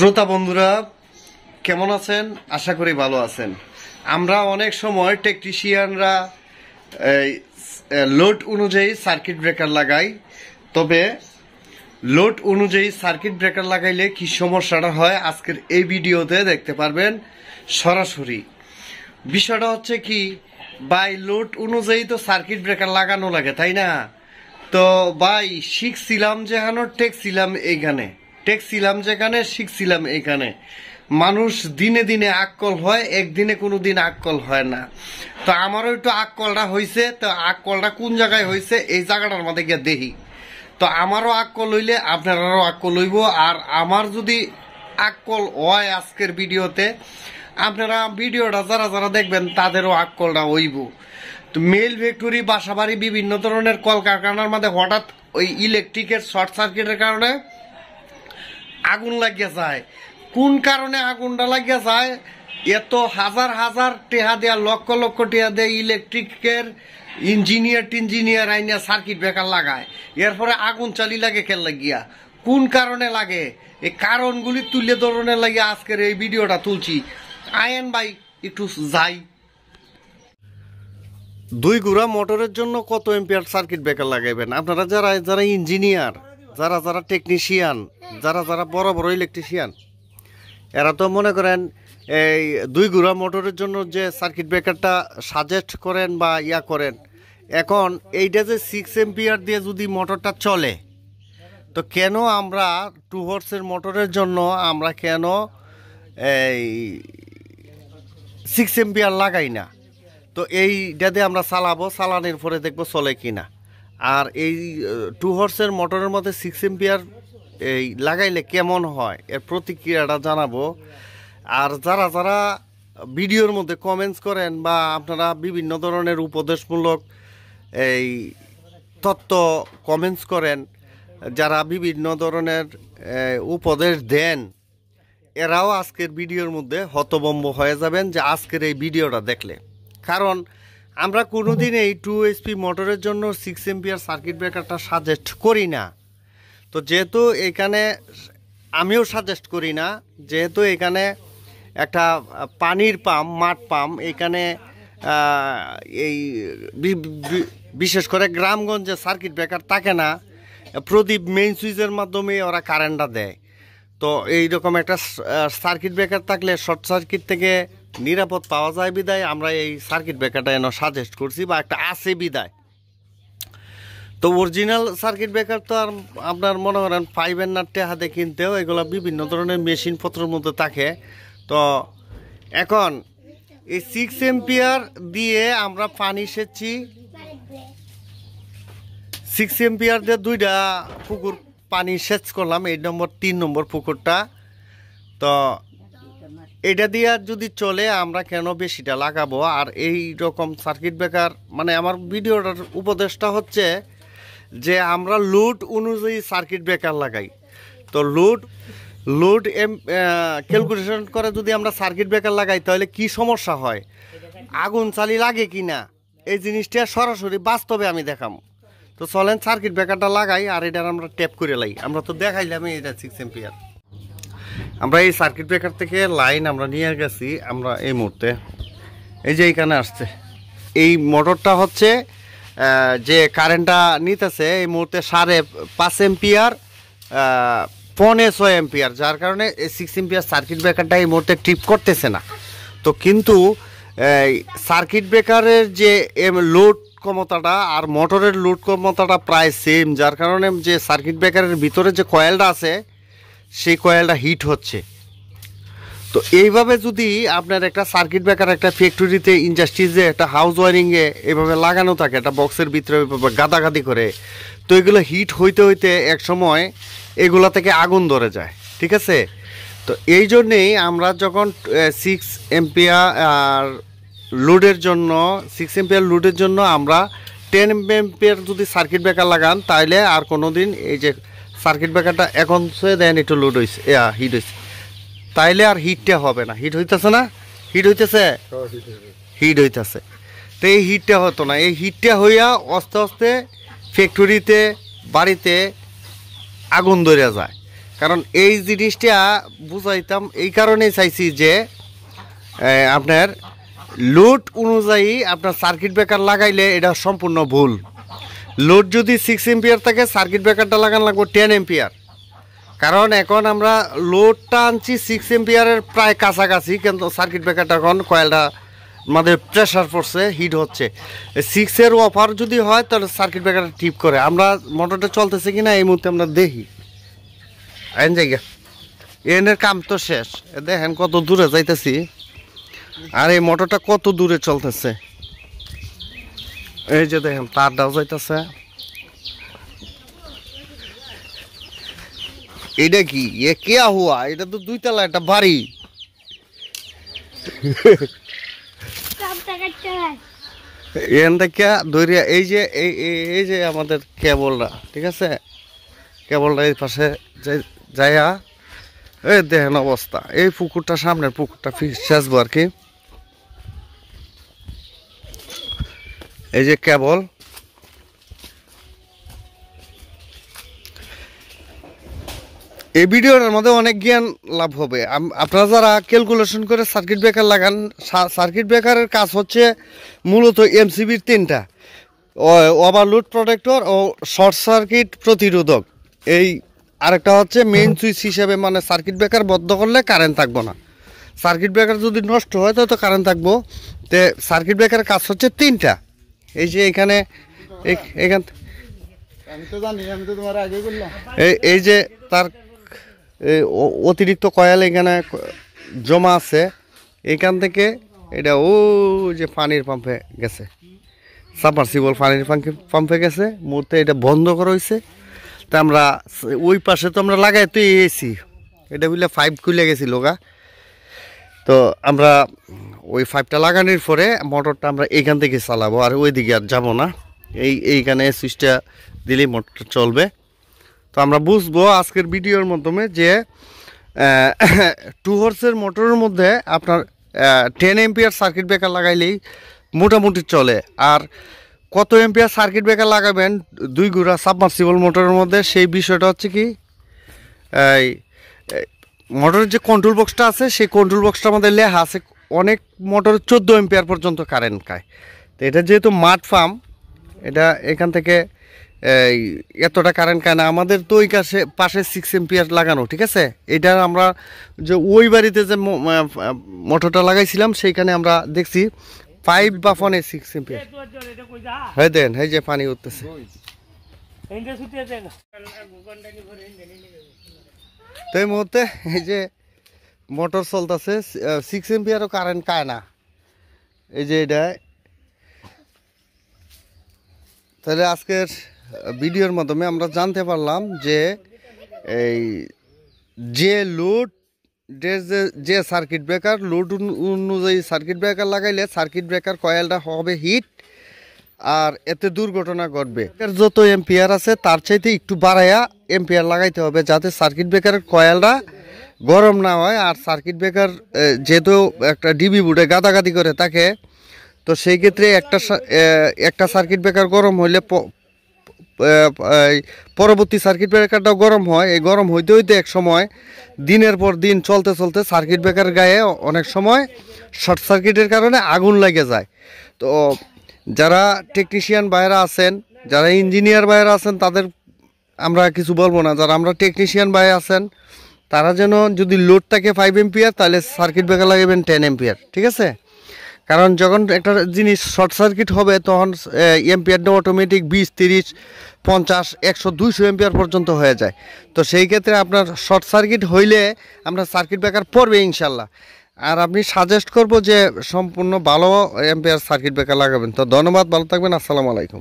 শ্রোতা বন্ধুরা কেমন আছেন? আশা করি ভালো আছেন। আমরা অনেক সময় টেকনিশিয়ানরা লোড অনুযায়ী সার্কিট ব্রেকার লাগাই, তবে লোড অনুযায়ী সার্কিট ব্রেকার লাগাইলে কি সমস্যাটা হয় আজকের এই ভিডিওতে দেখতে পারবেন সরাসরি। বিষয়টা হচ্ছে কি ভাই, লোড অনুযায়ী তো সার্কিট ব্রেকার লাগানো লাগে, তাই না? তো ভাই শিখছিলাম যেখানে টেকছিলাম এইখানে, টেকছিলাম যেখানে শিখছিলাম এইখানে। মানুষ দিনে দিনে আক্কল হয়, একদিনে কোনোদিন আক্কল হয় না। তো আমারও একটু আক্কলটা হয়েছে। তো আক্কলটা কোন জায়গায় হয়েছে এই জায়গাটার মধ্যে গিয়ে দেখি। তো আমারও আক্কল হইলে আপনারাও আক্কল হইব। আর আমার যদি আক্কল হয় আজকের ভিডিওতে, আপনারা ভিডিওটা যারা যারা দেখবেন তাদেরও আক্কলটা হইব। তো মেল ফ্যাক্টরি, বাসাবাড়ি, বিভিন্ন ধরনের কলকারখানার মধ্যে হঠাৎ ওই ইলেকট্রিকের শর্ট সার্কিটের কারণে আগুন লাগিয়ে যায়। কোন কারণে আগুনটা লাগিয়ে যায়? এত হাজার হাজার টেহা দেয়া, লক্ষ লক্ষ টেহা দেয় ইলেকট্রিকের ইঞ্জিনিয়ার আইনিয়া সার্কিট ব্রেকার লাগায়। এরপরে আগুন চালি লাগে কেন লাগিয়া, কোন কারণে লাগে, এই কারণগুলি তুলে ধরনের লাগে আজকের এই ভিডিওটা তুলছি। আয়েন ভাই একটু যাই। 2 গুড়া মোটরের জন্য কত এম্পিয়ার সার্কিট ব্রেকার লাগাইবেন? আপনারা যারা যারা ইঞ্জিনিয়ার, যারা যারা টেকনিশিয়ান, যারা যারা বড় বড় ইলেকট্রিশিয়ান, এরা তো মনে করেন এই 2 গুড়া মোটরের জন্য যে সার্কিট ব্রেকারটা সাজেস্ট করেন বা ইয়া করেন, এখন এইটা যে 6 এম্পিয়ার দিয়ে যদি মোটরটা চলে, তো কেন আমরা 2 হর্সের মোটরের জন্য আমরা কেন এই 6 এম্পিয়ার লাগাই না? তো এইটা দিয়ে আমরা চালাবো, চালানোর পরে দেখবো চলে কিনা। আর এই 2 হর্সের মোটরের মধ্যে 6 এম্পিয়ার এই লাগাইলে কেমন হয় এর প্রতিক্রিয়াটা জানাবো। আর যারা যারা ভিডিওর মধ্যে কমেন্টস করেন বা আপনারা বিভিন্ন ধরনের উপদেশমূলক এই তথ্য কমেন্টস করেন, যারা বিভিন্ন ধরনের উপদেশ দেন, এরাও আজকের ভিডিওর মধ্যে হতভম্ব হয়ে যাবেন যে আজকের এই ভিডিওটা দেখলে। কারণ আমরা কোনোদিন এই 2 HP মোটরের জন্য 6 এম্পিয়ার সার্কিট ব্রেকারটা সাজেস্ট করি না। তো যেহেতু এখানে আমিও সাজেস্ট করি না, যেহেতু এখানে একটা পানির পাম্প, মাঠ পাম্প, এখানে এই বিশেষ করে গ্রামগঞ্জে সার্কিট ব্রেকার থাকে না, প্রদীপ মেইন সুইচের মাধ্যমে ওরা কারেন্টটা দেয়। তো এইরকম একটা সার্কিট ব্রেকার থাকলে শর্ট সার্কিট থেকে নিরাপদ পাওয়া যায় বিদায় আমরা এই সার্কিট ব্রেকারটা এনে সাজেস্ট করছি, বা একটা আছে বিদায়। তো অরিজিনাল সার্কিট ব্রেকার তো আর আপনার মনে করেন পাইবেন না টেহাতে কিনতেও, এগুলো বিভিন্ন ধরনের মেশিনপত্রের মধ্যে থাকে। তো এখন এই 6 এম্পিয়ার দিয়ে আমরা পানি সেচছি, 6 এম্পিয়ার দিয়ে 2টা পুকুর পানি সেচ করলাম, 3 নম্বর পুকুরটা। তো এটা দিয়ে যদি চলে আমরা কেন বেশিটা লাগাবো? আর এই রকম সার্কিট ব্রেকার মানে আমার ভিডিওটার উপদেশটা হচ্ছে যে আমরা লোড অনুযায়ী সার্কিট ব্রেকার লাগাই। তো লোড ক্যালকুলেশন করে যদি আমরা সার্কিট ব্রেকার লাগাই তাহলে কি সমস্যা হয়, আগুন চালি লাগে কি না, এই জিনিসটা সরাসরি বাস্তবে আমি দেখাম। তো চলেন সার্কিট ব্রেকারটা লাগাই আর এটার আমরা ট্যাপ করে লাই। আমরা তো দেখাইলাম এটা 6 এম্পিয়ার। আমরা এই সার্কিট ব্রেকার থেকে লাইন আমরা নিয়ে গেছি, আমরা এই মুহূর্তে এই যে এইখানে আসছে এই মোটরটা হচ্ছে যে কারেন্টটা নিতেছে এই মুহূর্তে 5.5 এম্পিয়ার, 6.5 এম্পিয়ার, যার কারণে এই 6 এম্পিয়ার সার্কিট ব্রেকারটা এই মুহূর্তে ট্রিপ করতেছে না। তো কিন্তু সার্কিট ব্রেকারের যে লোড ক্ষমতাটা আর মোটরের লোড ক্ষমতাটা প্রায় সেম, যার কারণে যে সার্কিট ব্রেকারের ভিতরে যে কয়েলটা আছে সেই কয়েলটা হিট হচ্ছে। তো এইভাবে যদি আপনার একটা সার্কিট ব্রেকার একটা ফ্যাক্টরিতে, ইন্ডাস্ট্রিজে, একটা হাউস ওয়ারিংয়ে এভাবে লাগানো থাকে একটা বক্সের ভিতরে গাদাগাদি করে, তো এগুলো হিট হইতে হইতে এক সময় এগুলা থেকে আগুন ধরে যায়, ঠিক আছে? তো এই জন্যেই আমরা যখন 6 এম্পিয়ার লোডের জন্য 6 এম্পিয়ার লোডের জন্য আমরা 10 এম্পিয়ার যদি সার্কিট ব্রেকার লাগান তাহলে আর কোনো দিন এই যে সার্কিট ব্রেকারটা এখন দেন একটু লোড হয়েছে, হিট হয়েছে, তাইলে আর হিটটা হবে না। হিট হইতেছে না? হিট হইতেছে, হিট হইতেছে। তো এই হিটটা হতো না, এই হিটটা হইয়া আস্তে আস্তে ফ্যাক্টরিতে, বাড়িতে আগুন ধরে যায়। কারণ এই জিনিসটা বুঝাইতাম এই কারণেই চাইছি যে আপনার লোড অনুযায়ী আপনার সার্কিট ব্রেকার লাগাইলে এটা সম্পূর্ণ ভুল। লোড যদি 6 এম্পিয়ার থাকে সার্কিট ব্রেকারটা লাগানো লাগবে 10 এম্পিয়ার। কারণ এখন আমরা লোডটা আনছি 6 এম্পিয়ারের প্রায় কাছাকাছি, কিন্তু সার্কিট ব্রেকারটা এখন কয়েলটা আমাদের প্রেশার পড়ছে, হিট হচ্ছে। 6-এর অফার যদি হয় তাহলে সার্কিট ব্রেকারটা টিপ করে। আমরা মোটরটা চলতেছে কিনা এই মুহূর্তে আমরা দেখি। আইন জায়গা এনের কাম তো শেষ, দেখেন কত দূরে যাইতেছি আর এই মোটরটা কত দূরে চলতেছে। এই যে দেখেন তারটাও যাইতেছে। এটা কি এ কেয়া হুয়া? এটা তো 2 তলা একটা বাড়ি। এখান থেকে ধরিয়া এই যে এই যে আমাদের কেবলটা, ঠিক আছে, কেবলটা এই পাশে যাইয়া এই দেখেন অবস্থা। এই পুকুরটা সামনের পুকুরটা শেষবো আর কি। এই যে কেবল, এই ভিডিওটার মধ্যে অনেক জ্ঞান লাভ হবে। আপনারা যারা ক্যালকুলেশন করে সার্কিট ব্রেকার লাগান, সার্কিট ব্রেকারের কাজ হচ্ছে মূলত এমসিবির 3টা, ওভারলোড প্রোটেক্টর ও শর্ট সার্কিট প্রতিরোধক। এই আরেকটা হচ্ছে মেইন সুইচ হিসেবে, মানে সার্কিট ব্রেকার বন্ধ করলে কারেন্ট থাকবো না। সার্কিট ব্রেকার যদি নষ্ট হয় তো কারেন্ট থাকবো। তো সার্কিট ব্রেকারের কাজ হচ্ছে 3টা। এই যে এখানে এখান এই যে তার অতিরিক্ত কয়েল এখানে জমা আছে, এখান থেকে এটা ও যে পানির পাম্পে গেছে, সাবমার্সিবল পানির পাম্পে গেছে। মুহূর্তে এটা বন্ধ করা হয়েছে। তা আমরা ওই পাশে তো আমরা লাগাই তো এসি, এটা বুঝলে 5 খুলে গেছিল গা। তো আমরা ওই 5টা লাগানোর পরে মোটরটা আমরা এইখান থেকে চালাবো, আর ওই দিকে আর যাবো না। এইখানে সুইচটা দিলেই মোটরটা চলবে। তো আমরা বুঝবো আজকের ভিডিওর মাধ্যমে যে 2 হর্সের মোটরের মধ্যে আপনার 10 এম্পিয়ার সার্কিট ব্রেকার লাগাইলেই মোটামুটি চলে। আর কত এম্পিয়ার সার্কিট ব্রেকার লাগাবেন 2 ঘোড়া সাবমার্সিবল মোটরের মধ্যে, সেই বিষয়টা হচ্ছে কি, এই মোটরের যে কন্ট্রোল বক্সটা আছে সেই কন্ট্রোল বক্সটার মধ্যে লেখা আছে অনেক মোটর 14 এম্পিয়ার পর্যন্ত কারেন্ট খায়। তো এটা যেহেতু মাঠ ফার্ম, এটা এখান থেকে এতটা কারেন্ট খায় না। আমাদের তো ওই পাশে 6 এম্পিয়ার লাগানো, ঠিক আছে। এটা আমরা যে ওই বাড়িতে যে মোটরটা লাগাইছিলাম সেইখানে আমরা দেখছি 5 বা 6 এম্পিয়ার। হ্যাঁ দেন, এই যে পানি উঠতেছে। তো এই মুহূর্তে এই যে মোটর চলতেছে, 6 এম্পিয়ারও কারেন্ট খায় না। এই যে এটা, তাহলে আজকের ভিডিওর মাধ্যমে আমরা জানতে পারলাম যে এই যে লোড যে সার্কিট ব্রেকার, লোড অনুযায়ী সার্কিট ব্রেকার লাগাইলে সার্কিট ব্রেকার কয়েলটা হবে হিট, আর এতে দুর্ঘটনা ঘটবে। যত এম্পিয়ার আছে তার চাইতে একটু বাড়াইয়া এম্পিয়ার লাগাইতে হবে, যাতে সার্কিট ব্রেকারের কয়েলটা গরম না হয়। আর সার্কিট ব্রেকার যেহেতু একটা ডিবি বোর্ডে গাদাগাদি করে থাকে, তো সেই ক্ষেত্রে একটা সার্কিট ব্রেকার গরম হইলে পরবর্তী সার্কিট ব্রেকারটাও গরম হয়। এই গরম হইতে হইতে এক সময় দিনের পর দিন চলতে চলতে সার্কিট ব্রেকার গায়ে অনেক সময় শর্ট সার্কিটের কারণে আগুন লেগে যায়। তো যারা টেকনিশিয়ান ভাইরা আছেন, যারা ইঞ্জিনিয়ার ভাইরা আছেন, তাদের আমরা কিছু বলবো না। যারা আমরা টেকনিশিয়ান ভাই আছেন তারা যেন, যদি লোড থাকে 5 এম্পিয়ার তাহলে সার্কিট ব্রেকার লাগাবেন 10 এম্পিয়ার, ঠিক আছে। কারণ যখন একটা জিনিস শর্ট সার্কিট হবে তখন এম্পিয়ারটা অটোমেটিক 20, 30, 50, 100, 200 এম্পিয়ার পর্যন্ত হয়ে যায়। তো সেই ক্ষেত্রে আপনার শর্ট সার্কিট হইলে আমরা সার্কিট ব্রেকার পড়বে ইনশাল্লাহ। আর আপনি সাজেস্ট করবো যে সম্পূর্ণ ভালো এম্পিয়ার সার্কিট ব্রেকার লাগাবেন। তো ধন্যবাদ, ভালো থাকবেন, আসসালামু আলাইকুম।